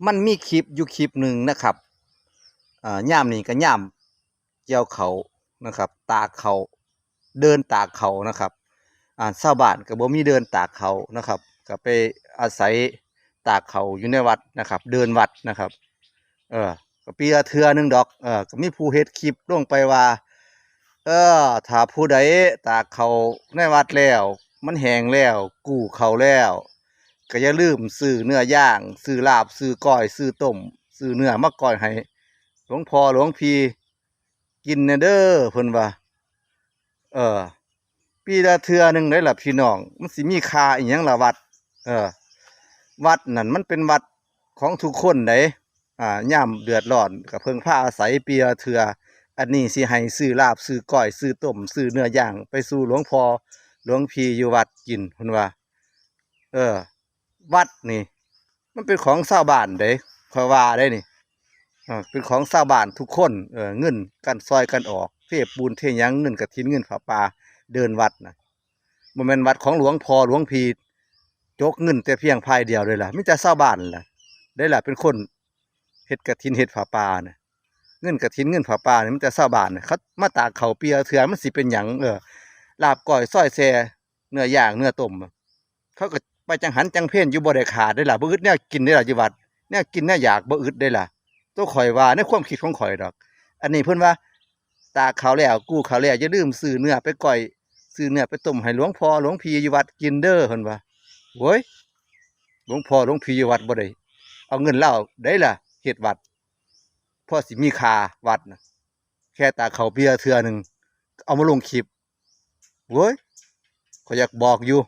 มันมีคลิปอยู่คลิปหนึ่งนะครับย่ามนี่ก็ย่ามเกี่ยวเขานะครับตากเขาเดินตากเขานะครับชาวบ้านก็บ่มีเดินตากเขานะครับก็ไปอาศัยตากเขาอยู่ในวัดนะครับ เดินวัดนะครับ เออก็ปีละเทื่อหนึงดอกก็มีผู้เฮ็ดคลิปลงไปว่าถ้าผู้ใดตากเขาในวัดแล้วมันแห้งแล้วกู้เขาแล้วก็อย่าลืมซื้อเนื้อย่างซื้อลาบซื้อก้อยซื้อต้มซื้อเนื้อมาก้อยให้หลวงพ่อหลวงพี่กินแหน่เด้อเพิ่นว่าเออปีละเทื่อหนึงได้ล่ะพี่น้องมันสิมีค่าอิหยังล่ะวัดเออวัดนั่นมันเป็นวัดของทุกคนเด้ยามเดือดร้อนก็เพิ่งพาอาศัยปีละเทื่ออันนี้สิให้ซื้อลาบซื้อก้อยซื้อต้มซื้อเนื้อย่างไปสู่หลวงพ่อหลวงพี่อยู่วัดกินเพิ่นว่าเออวัดนี่มันเป็นของชาวบ้านเด้ข้อยว่าได้นี่เป็นของชาวบ้านทุกคนเงินกันซอยกันออกเทปูนเทหยังเงินกฐินเงินผ้าป่าเดินวัดน่ะบ่แม่นวัดของหลวงพ่อหลวงพี่จกเงินแต่เพียงพายเดียวเลยล่ะมีแต่ชาวบ้านล่ะได้ล่ะเป็นคนเฮ็ดกฐินเฮ็ดผ้าป่าน่ะเงินกฐินเงินผ้าป่านี่มีแต่ชาวบ้านน่ะเขามาตากข้าวเปียเทื่อมันสิเป็นหยังลาบก้อยซอยแซ่เนื้อย่างเนื้อต้มเขาก็ไปจังหันจังเพ็ญอยู่บ่ได้ขาดได้ล่ะบ่อึดแนวกินได้ล่ะอยู่วัดแนวกินแนวอยากบ่อึดได้ล่ะตัวข่อยว่าในความคิดของข่อยดอกอันนี้เพิ่นว่าตากข้าวแล้วกู้ข้าวแล้วอย่าลืมซื้อเนื้อไปก้อยซื้อเนื้อไปต้มให้หลวงพ่อหลวงพี่อยู่วัดกินเด้อเพิ่นว่าโอ้ยหลวงพ่อหลวงพี่อยู่วัดบ่ได้เอาเงินเลาได้ล่ะเฮ็ดวัดพอสิมีค่าวัดน่ะแค่ตากข้าวเปียเทื่อหนึงเอามาลงคลิปโอ้ยข้อยอยากบอกอยู่